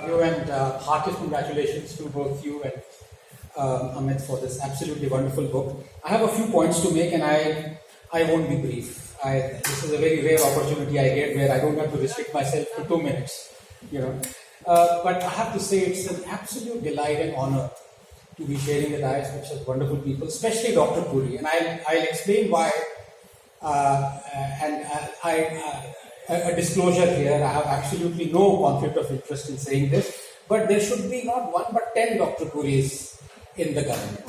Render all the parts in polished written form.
You and heartiest congratulations to both you and Amit for this absolutely wonderful book. I have a few points to make, and I won't be brief. This is a very rare opportunity I get where I don't have to restrict myself to 2 minutes, But I have to say it's an absolute delight and honor to be sharing the dais with such wonderful people, especially Dr. Puri. And I'll explain why. A disclosure here, I have absolutely no conflict of interest in saying this, but there should be not 1 but 10 Dr. Puris in the government.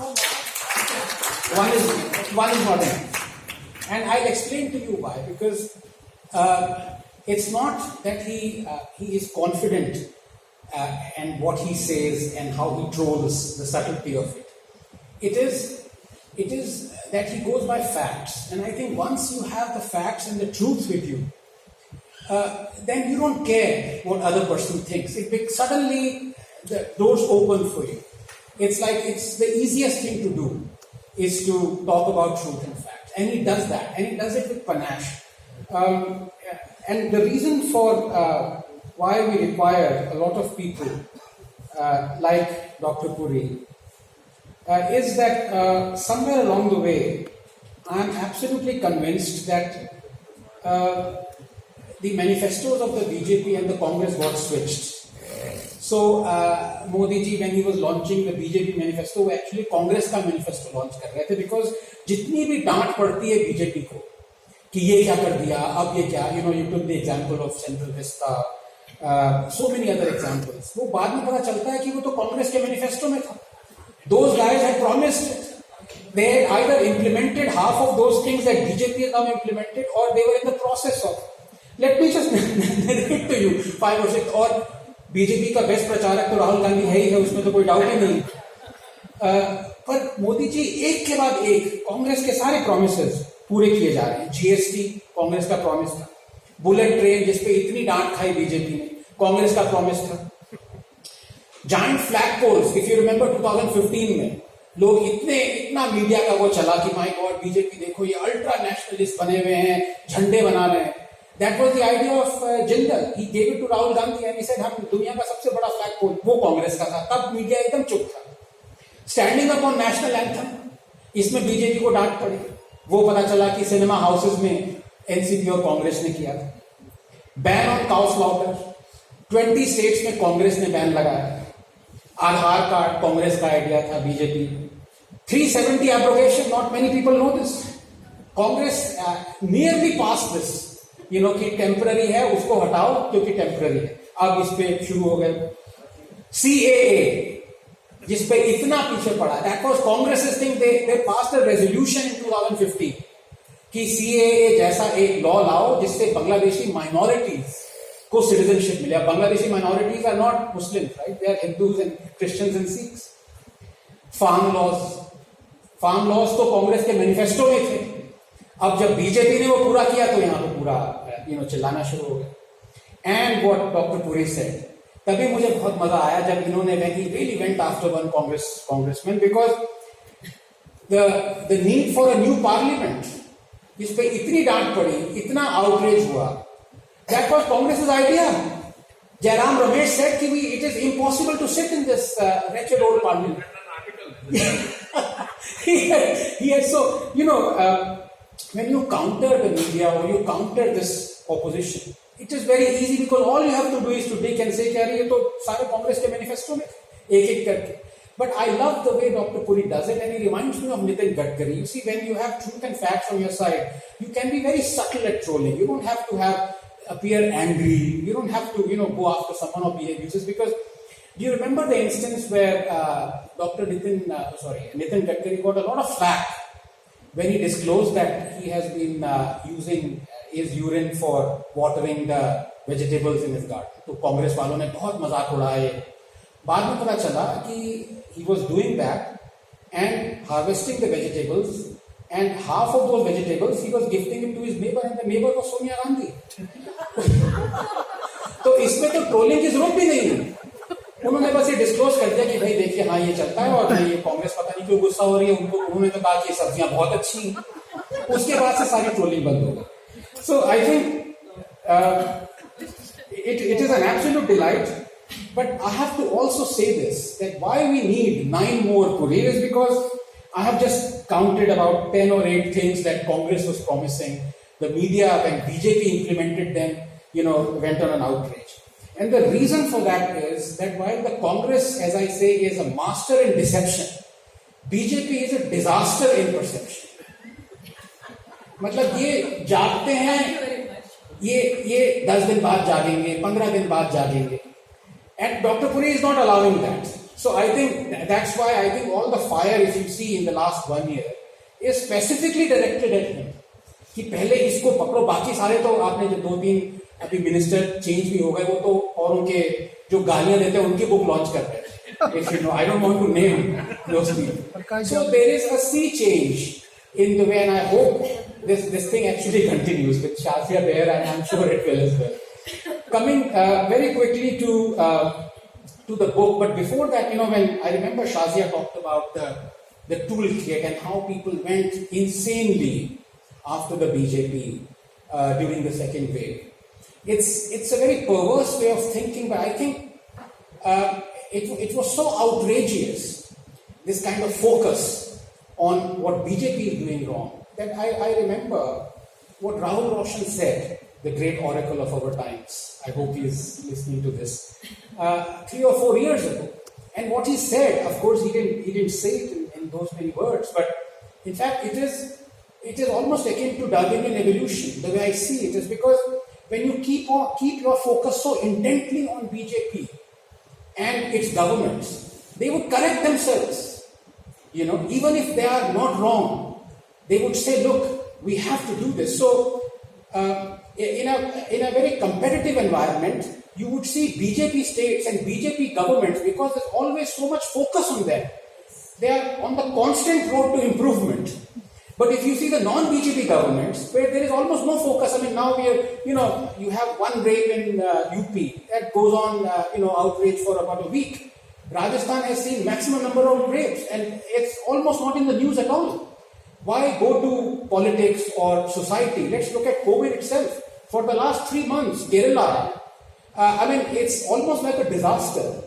One is not enough. And I'll explain to you why, because it's not that he is confident and what he says and how he trolls, the subtlety of it. It is that he goes by facts, and I think once you have the facts and the truth with you, then you don't care what other person thinks. Suddenly the doors open for you. It's like it's the easiest thing to do is to talk about truth and facts, and he does that, and he does it with panache. And the reason for why we require a lot of people like Dr. Puri is that somewhere along the way, I am absolutely convinced that the manifestos of the BJP and the Congress got switched. So Modi ji, when he was launching the BJP manifesto, वो actually Congress का manifesto launch कर रहे थे, because जितनी भी डांट पड़ती है BJP को कि ये क्या कर दिया, अब ये क्या, you took the example of Central Vista, so many other examples. वो बाद में पता चलता है कि वो तो कांग्रेस के मैनिफेस्टो में था. Those guys had promised it. They had either implemented half of those things that BJP has now implemented, or they were in the process of. Let me just narrate to you 5 or 6. और BJP का best प्रचारक तो राहुल गांधी है ही है, उसमें तो कोई doubt ही नहीं. पर मोदी जी एक के बाद एक कांग्रेस के सारे प्रॉमिसेस पूरे किए जा रहे हैं. जीएसटी कांग्रेस का प्रॉमिस था. बुलेट ट्रेन जिसपे इतनी डांट खाई बीजेपी ने, कांग्रेस का प्रॉमिस था. Giant flag poles, if you remember 2015 में लोग इतना मीडिया का वो चला कि माय गॉड बीजेपी देखो ये अल्ट्रा नेशनलिस्ट बने हुए हैं, झंडे बना रहे हैं. That was the idea of Jindal. He gave it to Rahul Gandhi and he said हम दुनिया का सबसे बड़ा फ्लैग पोल वो कांग्रेस का था. तब मीडिया एकदम चुप था. Standing up on national anthem, इसमें बीजेपी को डांट पड़ी. वो पता चला कि सिनेमा हाउसेस में एनसीपी और कांग्रेस ने किया था. Ban on cow slaughter, 20 states में कांग्रेस ने बैन लगाया. आधार कार्ड कांग्रेस का आइडिया था, BJP. 370 abrogation, not many people know this. Congress nearly pass this, कि टेम्पररी है उसको हटाओ क्योंकि टेम्पररी है. अब इस पे शुरू हो गए. CAA जिस पे इतना पीछे पड़ा, that was Congress thing. They passed a resolution in 2015 कि CAA जैसा एक लॉ लाओ जिससे बांग्लादेशी माइनॉरिटीज को सिटीजनशिप मिले. अब Bangladeshi minorities are not Muslim, right? They are Hindus and Christians and Sikhs. Farm laws तो कांग्रेस के मैनिफेस्टो में थे. अब जब बीजेपी ने वो पूरा किया तो यहां पे पूरा चिल्लाना शुरू हो गया. And what doctor Puri said, तभी मुझे बहुत मजा आया जब इन्होंने really went after one congressman, because the need for a new parliament, इस पे इतनी डांट पड़ी, इतना आउटरेज हुआ. That was Congress's idea. Jairam Ramesh said कि it is impossible to sit in this wretched old parliament. he had so when you counter the media or you counter this opposition, it is very easy, because all you have to do is to dig and say कि अरे ये तो सारे कांग्रेस के manifesto में एक करके. But I love the way Dr. Puri does it, and he reminds me of Nitin Gadkari. You see, when you have truth and facts on your side, you can be very subtle at trolling. You don't have to appear angry. You don't have to go after someone or behave useless. Because do you remember the instance where Dr. Nitin Gadkari got a lot of flack when he disclosed that he has been using his urine for watering the vegetables in his garden. तो कांग्रेस वालों ने बहुत मजाक उड़ाए. बाद में पता चला कि he was doing that and harvesting the vegetables, and half of those vegetables he was gifting it to his neighbor, and the neighbor was Sonia Gandhi. तो इसमें तो ट्रोलिंग की जरूरत भी नहीं है. उन्होंने बस ये डिस्क्लोज कर दिया कि भाई देखिए हाँ ये चलता है, और ये कांग्रेस पता नहीं क्यों गुस्सा हो रही है. उन्होंने तो कहा कि ये सब्जियां बहुत अच्छी हैं. उसके बाद से सारी ट्रोलिंग बंद हो गई. So I think it is an absolute delight But I have to also say this, that why we need 9 more Puri is because I have just counted about 10 or 8 things that Congress was promising. The media, when BJP implemented them, went on an outrage. And the reason for that is that while the Congress, as I say, is a master in deception, BJP is a disaster in perception. मतलब ये जागते हैं, ये 10 दिन बाद जागेंगे, 15 दिन बाद जागेंगे. And Dr. Puri is not allowing that. So I think that's why I think all the fire, if you see in the last 1 year, is specifically directed at him. कि पहले इसको पकड़ो, बाकी सारे तो आपने जो 2-3 अभी मिनिस्टर चेंज भी हो गए, वो तो और उनके जो गालियां देते हैं उनकी बुक लॉन्च कर रहे हैं. If you know, I don't want to name those people. So there is a sea change in the way, and I hope this thing actually continues with Shazia there, and I'm sure it will as well. Coming very quickly to the book, but before that, when I remember Shazia talked about the toolkit and how people went insanely after the BJP during the second wave. It's a very perverse way of thinking, but I think it was so outrageous, this kind of focus on what BJP is doing wrong, that I remember what Rahul Roshan said, the great oracle of our times. I hope he is listening to this. 3 or 4 years ago. And what he said, of course, he didn't say it in those many words, but in fact, it is almost akin to Darwinian evolution. The way I see it is because when you keep your focus so intently on BJP and its governments, they would correct themselves. Even if they are not wrong, they would say, look, we have to do this. So, in a very competitive environment, you would see BJP states and BJP governments, because there's always so much focus on them. They are on the constant road to improvement. But if you see the non-BJP governments, where there is almost no focus, now you have one rape in UP that goes on, outrage for about a week. Rajasthan has seen maximum number of rapes, and it's almost not in the news at all. Why go to politics or society? Let's look at COVID itself. For the last 3 months, Kerala, it's almost like a disaster.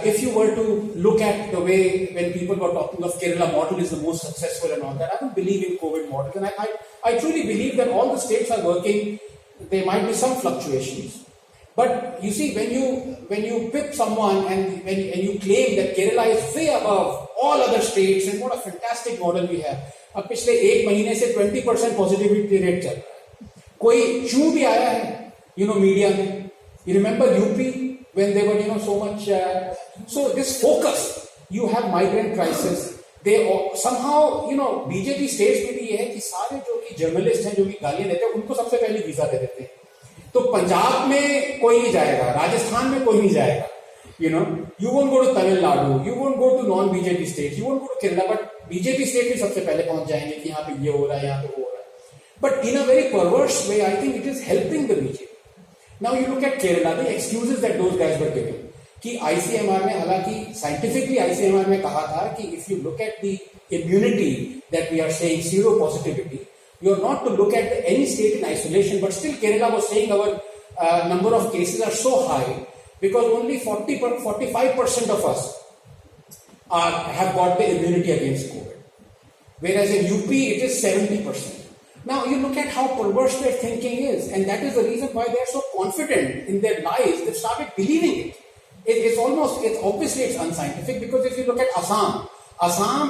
If you were to look at the way when people were talking of Kerala model is the most successful and all that, I don't believe in COVID model. And I truly believe that all the states are working. There might be some fluctuations. But you see, when you pip someone and you claim that Kerala is way above all other states and what a fantastic model we have. अब पिछले 1 महीने से 20% positivity rate चल रहा है. कोई चू भी आया है, मीडिया में. You remember UP when they were, so much. So this focus, you have migrant crisis. They somehow, BJP states में भी ये है कि सारे जो कि जर्नलिस्ट हैं, जो कि गालियां देते हैं, उनको सबसे पहले वीजा दे देते हैं. तो पंजाब में कोई नहीं जाएगा, राजस्थान में कोई नहीं जाएगा. You won't go to Tamil Nadu, you won't go to non-BJP states, you won't go to Kerala, but BJP state भी सबसे पहले पहुंच जाएंगे कि यहाँ पे ये हो रहा है, यहाँ पे वो हो रहा है. But in a very perverse way, I think it is helping the BJP. Now you look at Kerala, the excuses that those guys were giving. कि ICMR ने, हालांकि scientifically ICMR ने कहा था कि if you look at the immunity that we are saying zero positivity, you are not to look at any state in isolation, but still Kerala was saying our number of cases are so high because only 45% of us have got the immunity against COVID. Whereas in UP it is 70%. Now you look at how perverse their thinking is, and that is the reason why they are so confident in their lies. They've started believing it. It's obviously it's unscientific, because if you look at Assam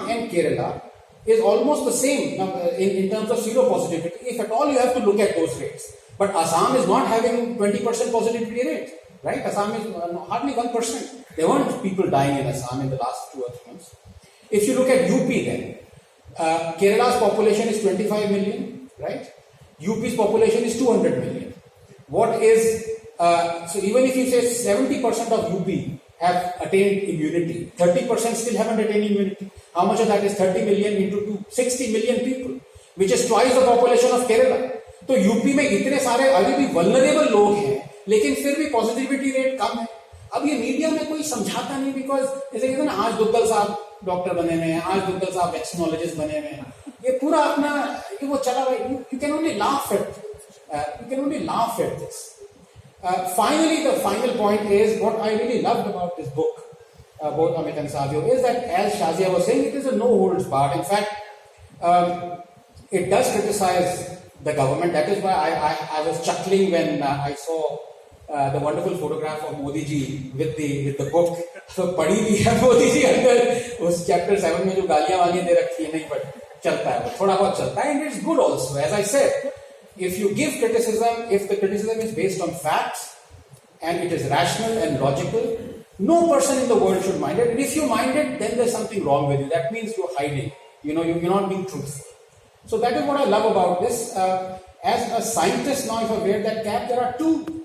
and Kerala is almost the same in terms of seropositivity. If at all you have to look at those rates. But Assam is not having 20% positivity rate, right? Assam is hardly 1%. There weren't people dying in Assam in the last 2 or 3 months. If you look at UP then, Kerala's population is 25 million, right? UP's population is 200 million. What is, so even if you say 70% of UP have attained immunity, 30% still haven't attained immunity. How much of that is 30 million into 60 million people, which is twice the population of Kerala. तो UP में इतने सारे अभी भी vulnerable लोग हैं, लेकिन फिर भी पॉजिटिविटी रेट कम है. अब ये मीडिया में कोई समझाता नहीं, बिकॉज जैसे कहते हैं ना, आज दुग्गल साहब डॉक्टर बने हुए हैं, आज दुग्गल साहब वैक्सीनोलॉजिस्ट बने हुए हैं, ये पूरा अपना वो चला हुआ. You can only laugh at this. Finally, the final point is what I really loved about this book, both Amit and Savio, is that as Shazia was saying, it is a no holds barred. In fact, it does criticize the government. That is why I was chuckling when I saw the wonderful photograph of Modi ji with the book. So पढ़ी भी है मोदी जी अंदर उस chapter 7 में जो गालियां वालियां दे रखी है, नहीं but चलता है, थोड़ा बहुत चलता है, and it's good also. As I said, if you give criticism, if the criticism is based on facts and it is rational and logical, no person in the world should mind it. And if you mind it, then there's something wrong with you. That means you're hiding. You're not being truthful. So that is what I love about this. As a scientist now, if I wear that cap, there are two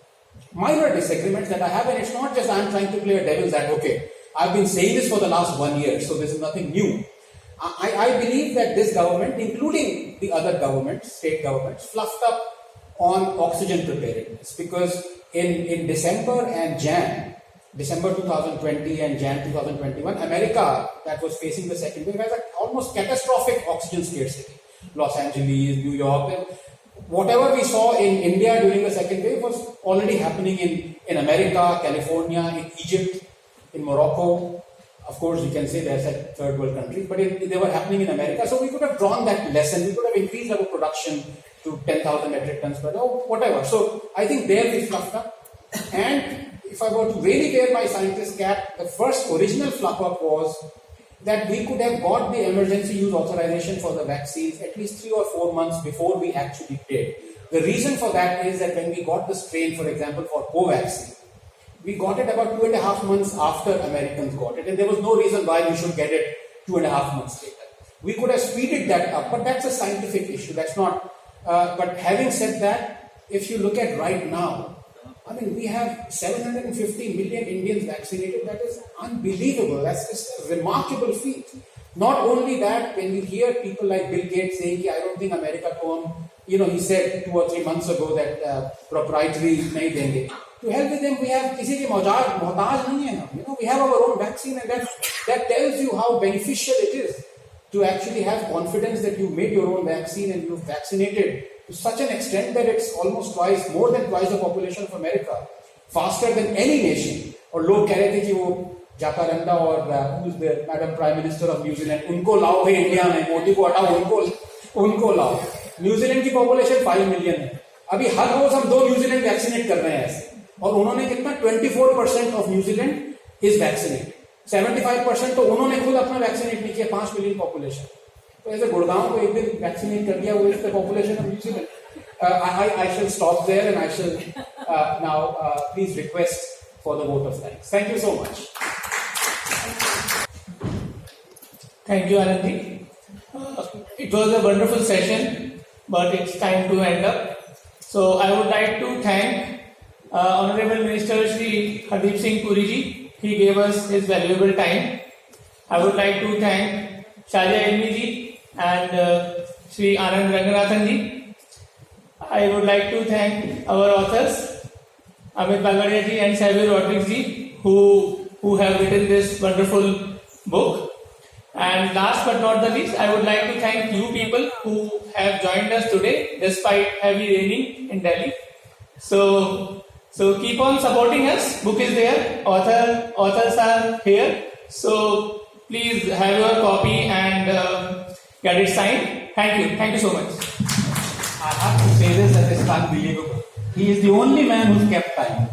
minor disagreements that I have, and it's not just I'm trying to play a devil's advocate. I've been saying this for the last 1 year, so this is nothing new. I believe that this government, including the other governments, state governments, fluffed up on oxygen preparedness, because in December 2020 and Jan 2021, America, that was facing the second wave, has an almost catastrophic oxygen scarcity. Los Angeles, New York, and whatever we saw in India during the second wave was already happening in America, California, in Egypt, in Morocco. Of course, you can say they're third world countries, but they were happening in America. So we could have drawn that lesson. We could have increased our production to 10,000 metric tons per day, or whatever. So I think there we fluffed up. And if I were to really wear my scientist cap, the first original fluff up was that we could have got the emergency use authorization for the vaccines at least 3 or 4 months before we actually did. The reason for that is that when we got the strain, for example, for Covaxin, we got it about 2.5 months after Americans got it, and there was no reason why we should get it 2.5 months later. We could have speeded that up, but that's a scientific issue. That's not. But having said that, if you look at right now, I mean, we have 750 million Indians vaccinated. That is unbelievable. That's just a remarkable feat. Not only that, when you hear people like Bill Gates saying, I don't think America को he said 2 or 3 months ago that proprietary नहीं देंगे. To help with them, we have किसी के मोहताज नहीं है हम. We have our own vaccine, and that tells you how beneficial it is to actually have confidence that you made your own vaccine and you've vaccinated to such an extent that it's almost more than twice the population of America, faster than any nation. और लोग कह रहे थे कि वो Jakarta और who's the Madam Prime Minister of New Zealand, उनको लाओ भाई इंडिया में, मोदी को हटाओ, उनको लाओ. न्यूजीलैंड की पॉपुलेशन 5 मिलियन है. अभी हर रोज हम 2 न्यूजीलैंड वैक्सीनेट कर रहे हैं ऐसे, और उन्होंने कितना 24% ऑफ न्यूजीलैंड इज वैक्सीनेट. 75% तो उन्होंने खुद अपना वैक्सीनेट नहीं किया. 5 मिलियन पॉपुलेशन, तो ऐसे गुड़गांव को एक दिन वैक्सीनेट कर दिया, वो is the population of New Zealand. I shall stop there, and I shall now please request for the vote of thanks. Thank you so much. Thank you, Anandi. It was a wonderful session, but it's time to end up. So I would like to thank Honorable Minister Shri Hardeep Singh Puri ji. He gave us his valuable time. I would like to thank Shazia Ilmi ji and Shri Anand Ranganathan ji. I would like to thank our authors, Amit Bagadia ji and Savio Rodriguez ji, who have written this wonderful book. And last but not the least, I would like to thank you people who have joined us today despite heavy raining in Delhi. So keep on supporting us. Book is there. Authors are here. So please have your copy and get it signed. Thank you. Thank you so much. I have to say this, that is unbelievable. He is the only man who's kept time.